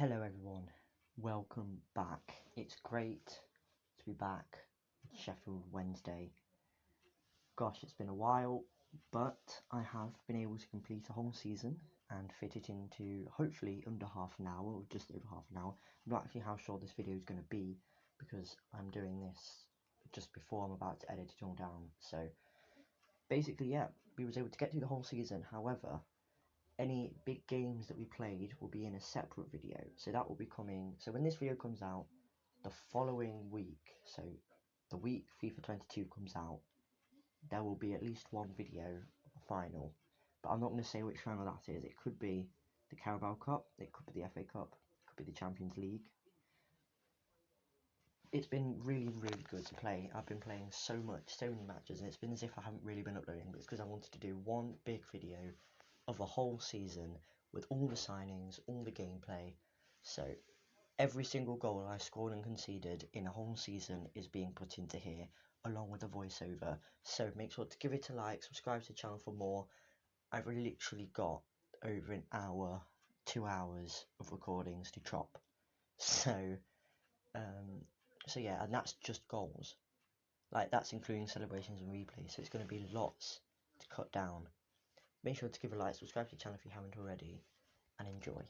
Hello everyone, welcome back. It's great to be back at Sheffield Wednesday. Gosh, it's been a while, but I have been able to complete a whole season and fit it into hopefully under half an hour or just over half an hour. I'm not actually how sure this video is going to be because I'm doing this just before I'm about to edit it all down. So basically, yeah, we was able to get through the whole season. However, any big games that we played will be in a separate video, so that will be coming. So when this video comes out the following week, so the week FIFA 22 comes out, there will be at least one video final, but I'm not going to say which final that is. It could be the Carabao Cup, it could be the FA Cup, it could be the Champions League. It's been really good to play. I've been playing so many matches, and it's been as if I haven't really been uploading, but it's because I wanted to do one big video of a whole season with all the signings, all the gameplay. So every single goal I scored and conceded in a whole season is being put into here, along with a voiceover. So make sure to give it a like, subscribe to the channel for more. I've literally got over an hour, 2 hours of recordings to chop. So yeah, and that's just goals. Like, that's including celebrations and replays, so it's going to be lots to cut down. Make sure to give a like, subscribe to the channel if you haven't already, and enjoy.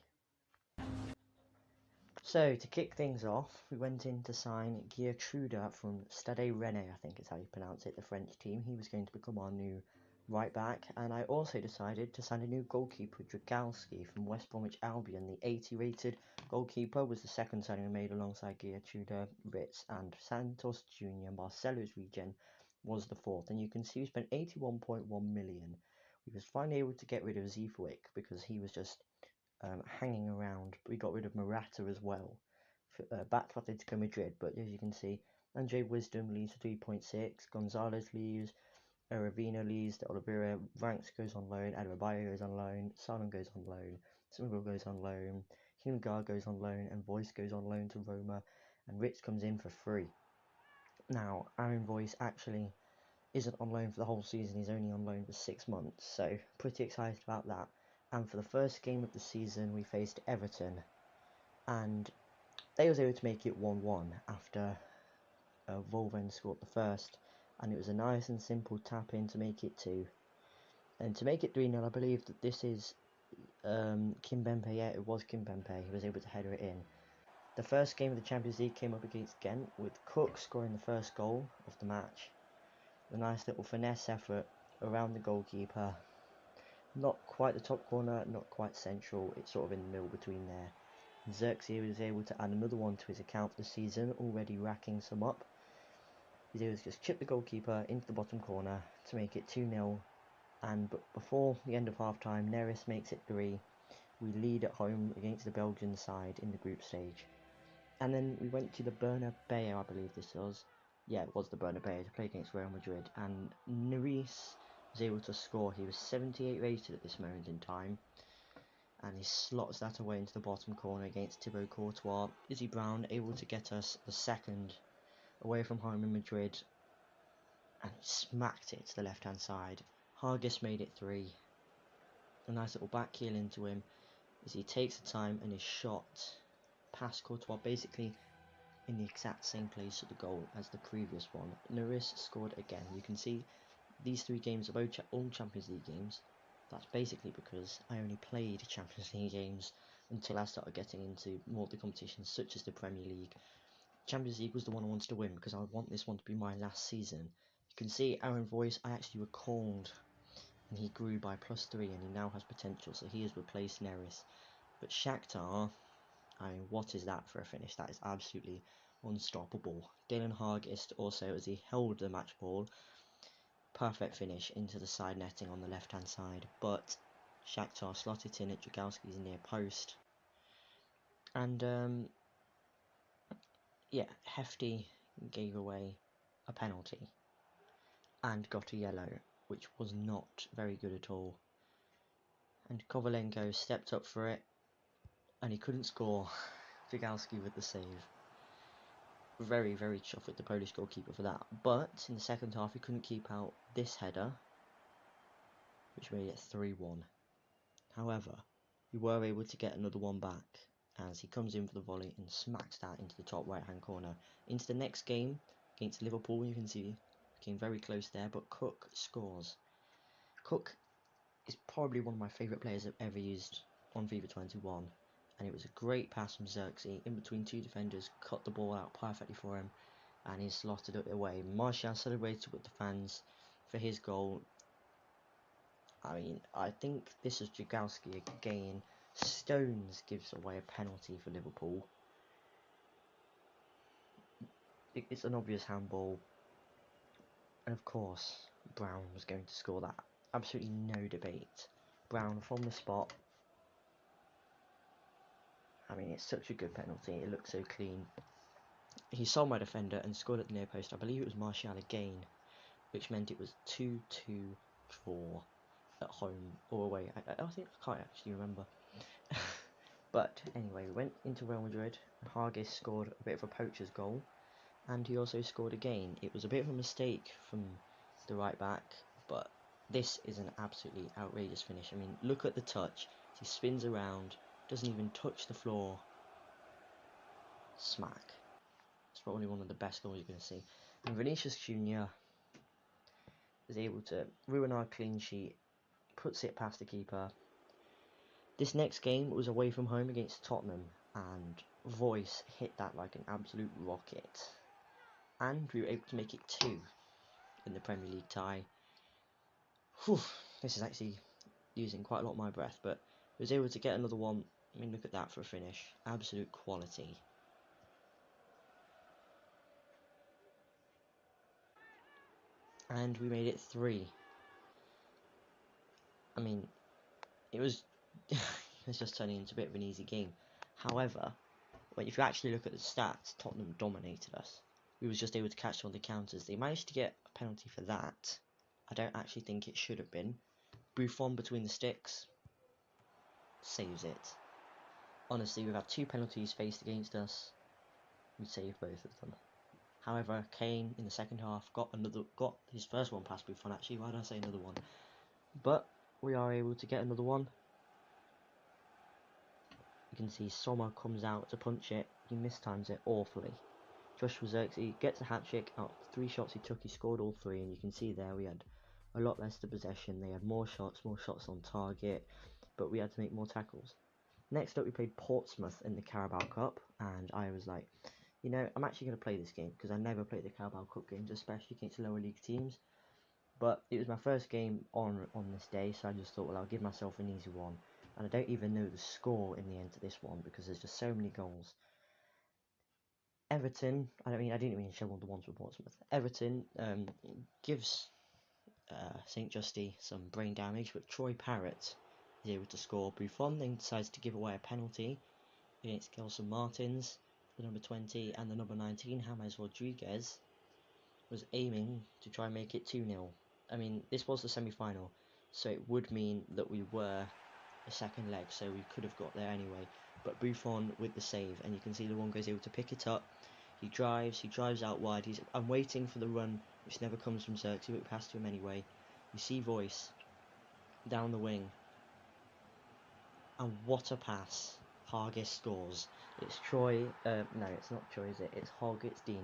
So, to kick things off, we went in to sign Gertruda from Stade Rennais, I think is how you pronounce it, the French team. He was going to become our new right back, and I also decided to sign a new goalkeeper, Dragalski from West Bromwich Albion. The 80 rated goalkeeper was the second signing we made alongside Gertruda, Ritz and Santos Jr. and Barcelo's regen was the fourth, and you can see we spent 81.1 million. We was finally able to get rid of Zivkovic because he was just hanging around. We got rid of Morata as well, back to Atletico Madrid, but as you can see, Andre Wisdom leaves for 3.6, Gonzalez leaves, Ravina leaves, De Oliveira Ranks goes on loan, Adebayo goes on loan, Salem goes on loan, Smiggle goes on loan, Himgar goes on loan, and Voice goes on loan to Roma, and Ritz comes in for free. Now, Aaron Voice actually isn't on loan for the whole season, he's only on loan for 6 months, so pretty excited about that. And for the first game of the season, we faced Everton, and they was able to make it 1-1 after Volven scored the first, and it was a nice and simple tap in to make it 2. And to make it 3-0, I believe that this is Kimpembe. Yeah, it was Kimpembe. He was able to header it in. The first game of the Champions League came up against Ghent, with Cook scoring the first goal of the match. A nice little finesse effort around the goalkeeper. Not quite the top corner, not quite central, it's sort of in the middle between there. Xerxes was able to add another one to his account for the season, already racking some up. He's able to just chip the goalkeeper into the bottom corner to make it 2-0, and before the end of half time, Neris makes it 3. We lead at home against the Belgian side in the group stage. And then we went to the Bernabeu, I believe this was. Yeah, it was the Bernabeu, to play against Real Madrid, and Neris was able to score. He was 78 rated at this moment in time, and he slots that away into the bottom corner against Thibaut Courtois. Izzy Brown able to get us the second away from home in Madrid, and smacked it to the left hand side. Hargis made it 3. A nice little back heel into him as he takes the time, and his shot past Courtois, basically in the exact same place at the goal as the previous one. Neris scored again. You can see these 3 games are both all Champions League games. That's basically because I only played Champions League games until I started getting into more of the competitions such as the Premier League. Champions League was the one I wanted to win because I want this one to be my last season. You can see Aaron Voice, I actually recalled, and he grew by +3, and he now has potential, so he has replaced Neris. But Shakhtar, I mean, what is that for a finish? That is absolutely unstoppable. Dylan Hargist also, as he held the match ball, perfect finish into the side netting on the left hand side, but Shakhtar slot it in at Dragalski's near post, and yeah, Hefty gave away a penalty and got a yellow, which was not very good at all, and Kovalenko stepped up for it, and he couldn't score. Dragalski with the save. Very chuffed with the Polish goalkeeper for that, but in the second half he couldn't keep out this header, which made it 3-1. However, we were able to get another one back, as he comes in for the volley and smacks that into the top right hand corner. Into the next game against Liverpool, you can see came very close there, but Cook scores. Cook is probably one of my favourite players I've ever used on FIFA 21, and it was a great pass from Xerxes in between two defenders, cut the ball out perfectly for him, and he slotted it away. Martial celebrated with the fans for his goal. I mean, I think this is Jagalski again. Stones gives away a penalty for Liverpool. It's an obvious handball, and of course Brown was going to score that. Absolutely no debate. Brown from the spot. I mean, it's such a good penalty. It looks so clean. He saw my defender and scored at the near post. I believe it was Martial again, which meant it was 2-2 draw at home or away. I think I can't actually remember. But anyway, we went into Real Madrid. Hargis scored a bit of a poacher's goal, and he also scored again. It was a bit of a mistake from the right back, but this is an absolutely outrageous finish. I mean, look at the touch. He spins around, doesn't even touch the floor. Smack. It's probably one of the best goals you're going to see. And Vinicius Jr. is able to ruin our clean sheet, puts it past the keeper. This next game was away from home against Tottenham, and Voice hit that like an absolute rocket. And we were able to make it 2 in the Premier League tie. Whew, this is actually using quite a lot of my breath, but we was able to get another one. I mean, look at that for a finish. Absolute quality. And we made it 3. I mean, it was just turning into a bit of an easy game. However, if you actually look at the stats, Tottenham dominated us. We was just able to catch on the counters. They managed to get a penalty for that. I don't actually think it should have been. Buffon between the sticks saves it. Honestly, we've had 2 penalties faced against us. We saved both of them. However, Kane in the second half got his first one past Buffon. Actually, why did I say another one? But we are able to get another one. You can see Sommer comes out to punch it. He mistimes it awfully. Joshua Xerxes gets a hat-trick out of the 3 shots he took. He scored all 3, and you can see there we had a lot less to possession. They had more shots on target, but we had to make more tackles. Next up, we played Portsmouth in the Carabao Cup, and I was like, you know, I'm actually going to play this game because I never play the Carabao Cup games, especially against lower league teams. But it was my first game on this day, so I just thought, well, I'll give myself an easy one. And I don't even know the score in the end to this one because there's just so many goals. Everton, I didn't even show one the ones for Portsmouth. Everton gives St. Justy some brain damage, but Troy Parrott is able to score. Buffon then decides to give away a penalty against Gelson Martins, the number 20, and the number 19, James Rodriguez, was aiming to try and make it 2-0. I mean, this was the semi-final, so it would mean that we were a second leg, so we could have got there anyway. But Buffon with the save, and you can see Luongo's able to pick it up. He drives out wide. I'm waiting for the run, which never comes from Xerxes, but we pass to him anyway. You see Voice down the wing, and what a pass! Hargis scores. It's Troy. No, it's not Troy, is it? It's Hargis Dini.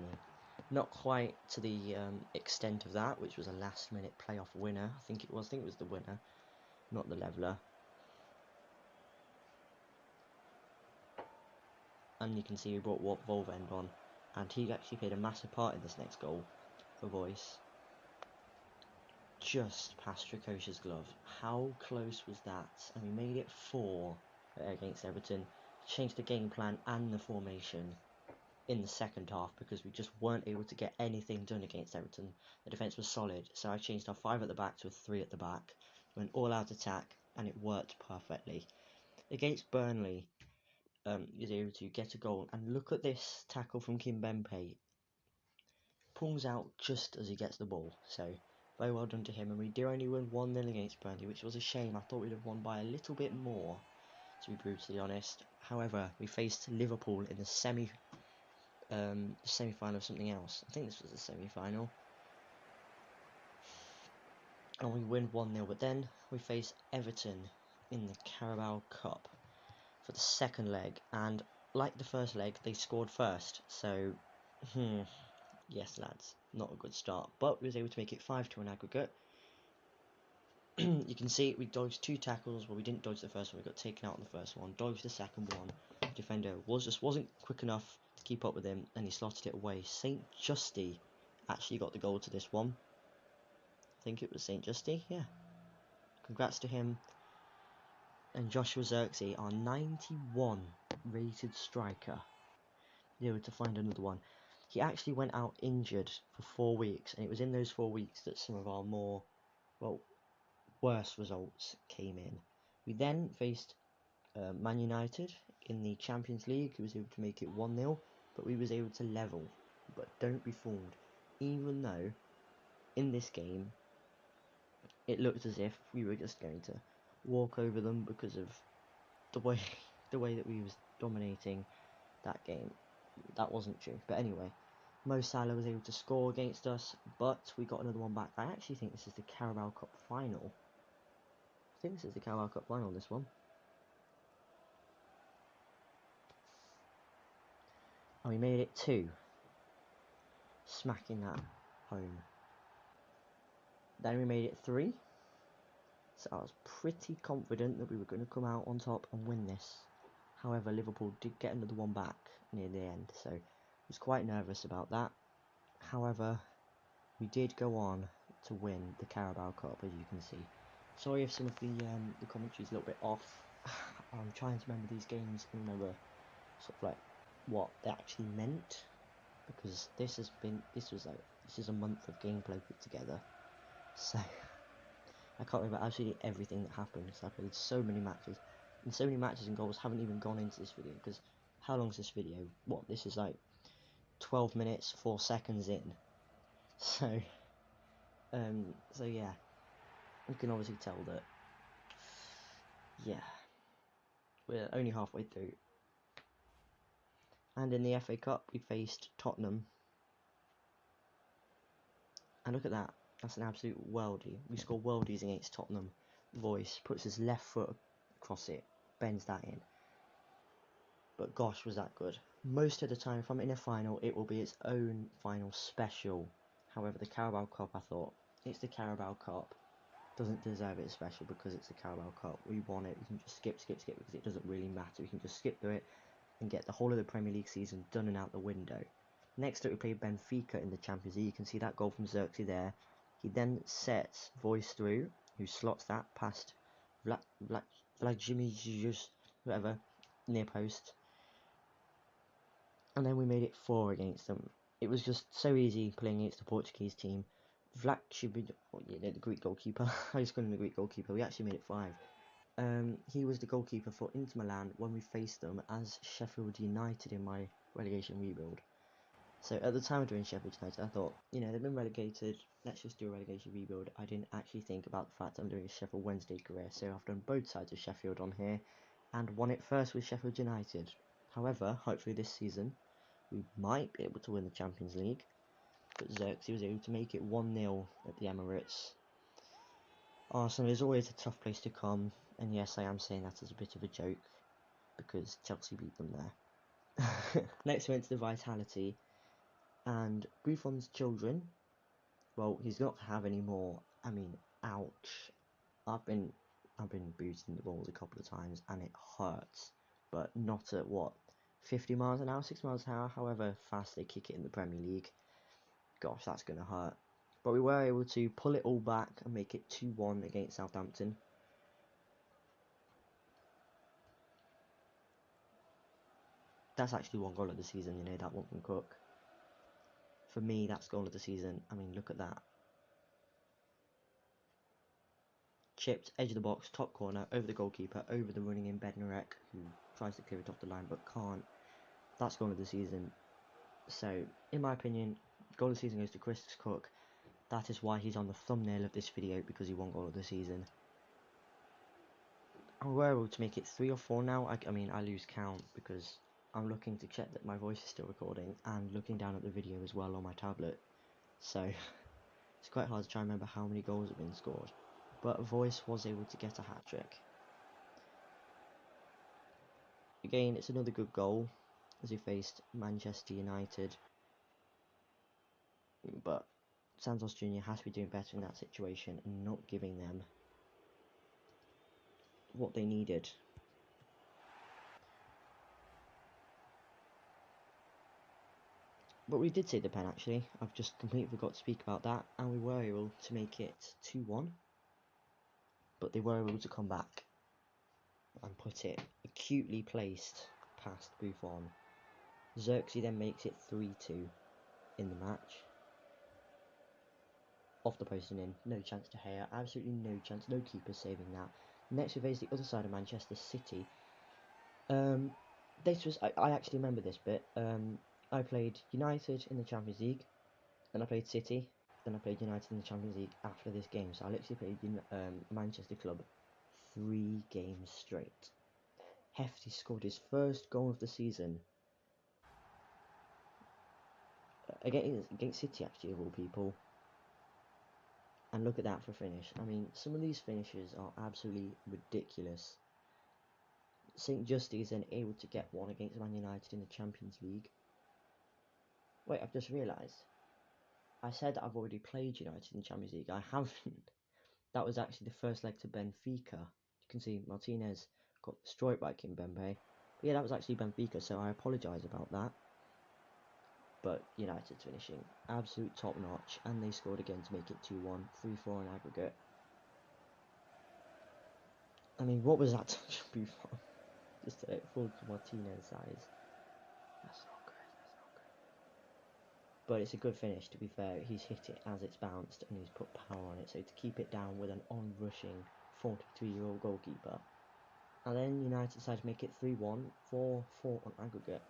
Not quite to the extent of that, which was a last-minute playoff winner. I think it was the winner, not the leveller. And you can see we brought Volvend on, and he actually played a massive part in this next goal for Voice. Just past Strakosha's glove. How close was that? And we made it 4 against Everton. Changed the game plan and the formation in the second half because we just weren't able to get anything done against Everton. The defence was solid, so I changed our 5 at the back to a 3 at the back. Went all out attack, and it worked perfectly. Against Burnley, he was able to get a goal, and look at this tackle from Kimpembe. Pulls out just as he gets the ball, so very well done to him. And we do only win 1-0 against Burnley, which was a shame. I thought we'd have won by a little bit more, to be brutally honest. However, we faced Liverpool in the semi-final of something else. I think this was the semi-final, and we win 1-0. But then we face Everton in the Carabao Cup for the second leg, and like the first leg, they scored first. So, yes, lads, not a good start. But we was able to make it 5-2 on aggregate. You can see we dodged 2 tackles. Well, we didn't dodge the first one. We got taken out on the first one. Dodged the second one. Defender wasn't quick enough to keep up with him, and he slotted it away. St. Justy actually got the goal to this one. I think it was St. Justy. Yeah. Congrats to him. And Joshua Xerxes, our 91 rated striker, able to find another one. He actually went out injured for 4 weeks, and it was in those 4 weeks that some of our more, well, worse results came in. We then faced Man United in the Champions League, who was able to make it 1-0, but we was able to level. But don't be fooled, even though in this game it looked as if we were just going to walk over them because of the way that we was dominating that game. That wasn't true, but anyway, Mo Salah was able to score against us, but we got another one back. I actually think this is the Carabao Cup final. This one. And we made it 2. Smacking that home. Then we made it 3. So I was pretty confident that we were going to come out on top and win this. However, Liverpool did get another one back near the end, so I was quite nervous about that. However, we did go on to win the Carabao Cup, as you can see. Sorry if some of the commentary is a little bit off. I'm trying to remember these games and remember sort of like what they actually meant, because this is a month of gameplay put together, so I can't remember absolutely everything that happened. So I played so many matches, and so many matches and goals haven't even gone into this video, because how long is this video? What, this is like 12 minutes 4 seconds in, so yeah, you can obviously tell that, yeah, we're only halfway through. And in the FA Cup we faced Tottenham, and look at that, that's an absolute worldie. We score worldies against Tottenham. Voice puts his left foot across it, bends that in. But gosh, was that good. Most of the time, if I'm in a final, it will be its own final special. However, the Carabao Cup, I thought, it's the Carabao Cup. Doesn't deserve it special because it's the Carabao Cup. We won it. We can just skip because it doesn't really matter. We can just skip through it and get the whole of the Premier League season done and out the window. Next up, we played Benfica in the Champions League. You can see that goal from Xerxes there. He then sets Voice through, who slots that past Vladimir, whatever, near post. And then we made it 4 against them. It was just so easy playing against the Portuguese team. The Greek goalkeeper. I just called him the Greek goalkeeper. We actually made it 5. He was the goalkeeper for Inter Milan when we faced them as Sheffield United in my relegation rebuild. So at the time of doing Sheffield United, I thought, you know, they've been relegated, let's just do a relegation rebuild. I didn't actually think about the fact that I'm doing a Sheffield Wednesday career, so I've done both sides of Sheffield on here, and won it first with Sheffield United. However, hopefully this season, we might be able to win the Champions League, but Xerxes was able to make it 1-0 at the Emirates. Arsenal is always a tough place to come, and yes, I am saying that as a bit of a joke, because Chelsea beat them there. Next we went to the Vitality, and Buffon's children, well, he's not to have any more. I mean, ouch. I've been booting the balls a couple of times, and it hurts, but not at what, 50 miles an hour, 60 miles an hour, however fast they kick it in the Premier League. Gosh, that's going to hurt. But we were able to pull it all back and make it 2-1 against Southampton. That's actually one goal of the season, you know, that one from Cook. For me, that's goal of the season. I mean, look at that. Chipped, edge of the box, top corner, over the goalkeeper, over the running in Bednarek, who tries to clear it off the line but can't. That's goal of the season. So, in my opinion, goal of the season goes to Chris Cook. That is why he's on the thumbnail of this video, because he won goal of the season. And we're able to make it 3 or 4 now. I mean, I lose count because I'm looking to check that my voice is still recording and looking down at the video as well on my tablet. So, it's quite hard to try and remember how many goals have been scored. But Voice was able to get a hat-trick. Again, it's another good goal as he faced Manchester United. But Santos Jr. has to be doing better in that situation and not giving them what they needed. But we did take the pen actually. I've just completely forgot to speak about that, and we were able to make it 2-1. But they were able to come back and put it acutely placed past Buffon. Xerxes then makes it 3-2 in the match. Off the post and in, no chance to Gea, absolutely no chance, no keeper saving that. Next we face the other side of Manchester City. This was, I actually remember this bit. I played United in the Champions League, then I played City, then I played United in the Champions League after this game. So I literally played a Manchester club 3 games straight. Hefty scored his first goal of the season against City, actually, of all people. And look at that for a finish. I mean, some of these finishes are absolutely ridiculous. St. Justice then able to get one against Man United in the Champions League. Wait, I've just realised. I said that I've already played United in the Champions League. I haven't. That was actually the first leg to Benfica. You can see Martinez got destroyed by Kimpembe. But yeah, that was actually Benfica, so I apologise about that. But United's finishing absolute top notch, and they scored again to make it 2-1, 3-4 in aggregate. I mean, what was that touch from Buffon? Just to full Martinez size. That's not good, that's not good. But it's a good finish, to be fair. He's hit it as it's bounced, and he's put power on it, so to keep it down with an on-rushing 43-year-old goalkeeper. And then United decided to make it 3-1, 4-4 on aggregate.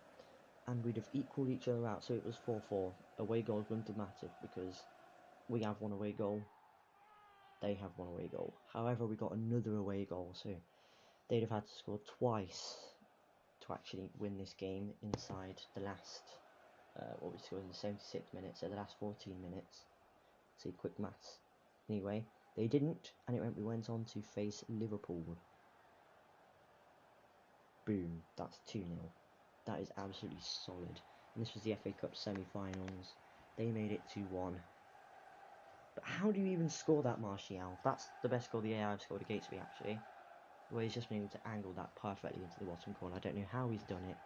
And we'd have equalled each other out, so it was 4-4. Away goals wouldn't have mattered because we have one away goal, they have one away goal. However, we got another away goal, so they'd have had to score twice to actually win this game inside the last, what we scored in the 76 minutes, so the last 14 minutes. See, quick maths. Anyway, they didn't, and we went on to face Liverpool. Boom, that's 2-0. That is absolutely solid. And this was the FA Cup semi-finals. They made it 2-1. But how do you even score that, Martial? That's the best goal the AI have scored against me, actually. Where he's just been able to angle that perfectly into the bottom corner. I don't know how he's done it.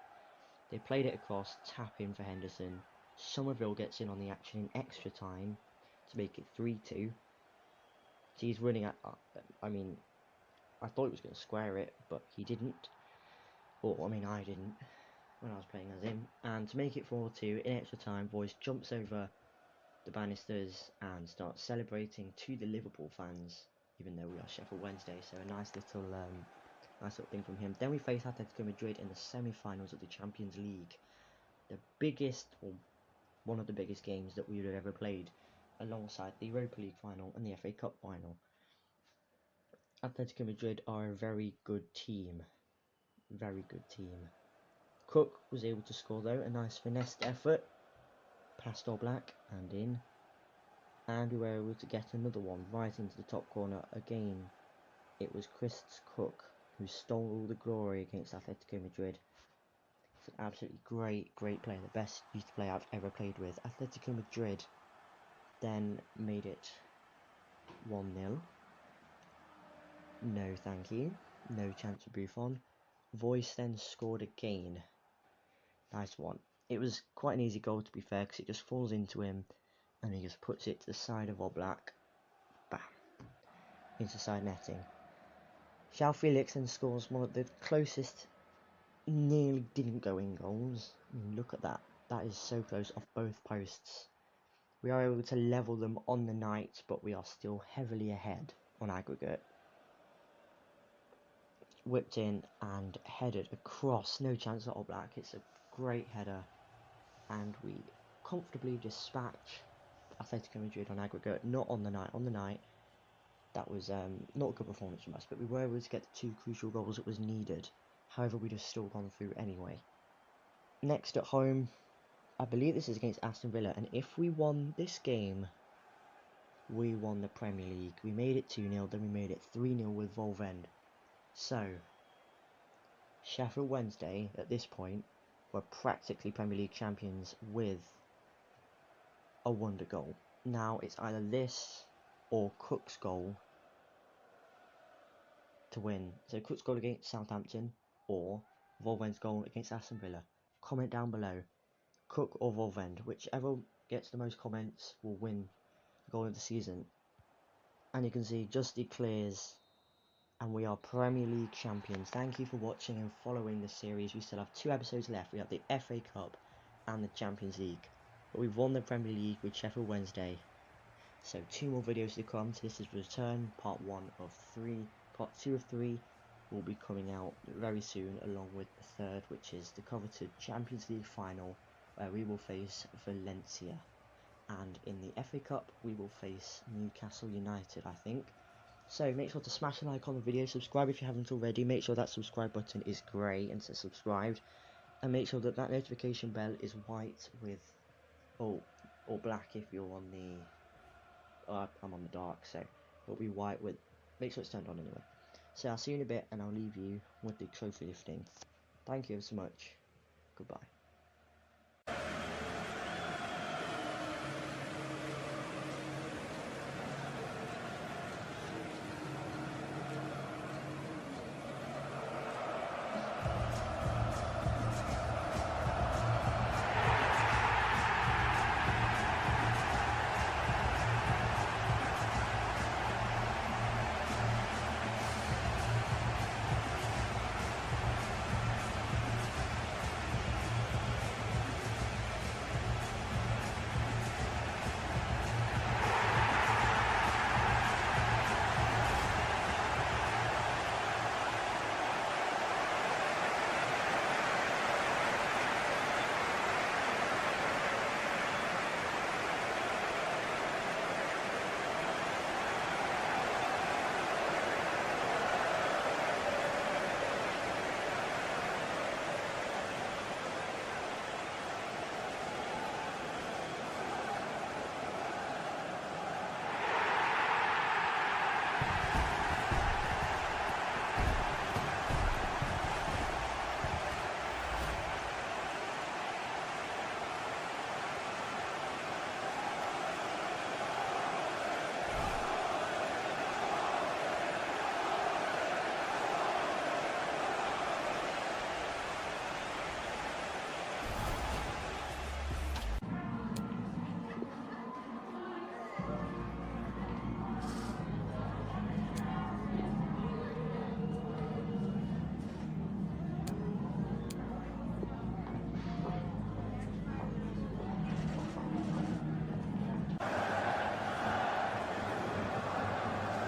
They played it across, tap in for Henderson. Somerville gets in on the action in extra time to make it 3-2. So he's running at... I mean, I thought he was going to square it, but he didn't. Or, I mean, I didn't when I was playing as him. And to make it 4-2 in extra time, Boyce jumps over the banisters and starts celebrating to the Liverpool fans, even though we are Sheffield Wednesday, so a nice little thing from him. Then we face Atletico Madrid in the semi-finals of the Champions League, the biggest, or one of the biggest games that we would have ever played, alongside the Europa League final and the FA Cup final. Atletico Madrid are a very good team. Very good team. Cook was able to score though, a nice finessed effort, past Oblak and in. And we were able to get another one right into the top corner. Again, it was Chris Cook who stole all the glory against Atletico Madrid. It's an absolutely great player, the best youth player I've ever played with. Atletico Madrid then made it 1-0. No thank you. No chance for Buffon. Voice then scored again. Nice one. It was quite an easy goal, to be fair, because it just falls into him and he just puts it to the side of Oblak. Bam. Into side netting. João Felix then scores one of the closest, nearly didn't go in goals. I mean, look at that. That is so close off both posts. We are able to level them on the night, but we are still heavily ahead on aggregate. Whipped in and headed across. No chance at Oblak. It's a great header. And we comfortably dispatch Atletico Madrid on aggregate. Not on the night. On the night, that was not a good performance from us, but we were able to get the 2 crucial goals that was needed. However, we'd have still gone through anyway. Next at home, I believe this is against Aston Villa, and if we won this game, we won the Premier League. We made it 2-0, then we made it 3-0 with Volvend. So, Sheffield Wednesday, at this point, were practically Premier League champions with a wonder goal. Now it's either this or Cook's goal to win. So Cook's goal against Southampton or Volven's goal against Aston Villa. Comment down below, Cook or Volvend, whichever gets the most comments will win the goal of the season. And you can see just declares, and we are Premier League champions. Thank you for watching and following the series. We still have 2 episodes left. We have the FA Cup and the Champions League, but we've won the Premier League with Sheffield Wednesday. So 2 more videos to come. So this is Return, part 1 of 3. Part 2 of 3 will be coming out very soon, along with the 3rd, which is the coveted Champions League final, where we will face Valencia. And in the FA Cup, we will face Newcastle United, I think. So make sure to smash a like on the video, subscribe if you haven't already, make sure that subscribe button is grey and says subscribed, and make sure that that notification bell is white with, or black if you're on the, I'm on the dark, so it'll be white with, make sure it's turned on anyway. So I'll see you in a bit, and I'll leave you with the trophy lifting. Thank you so much, goodbye.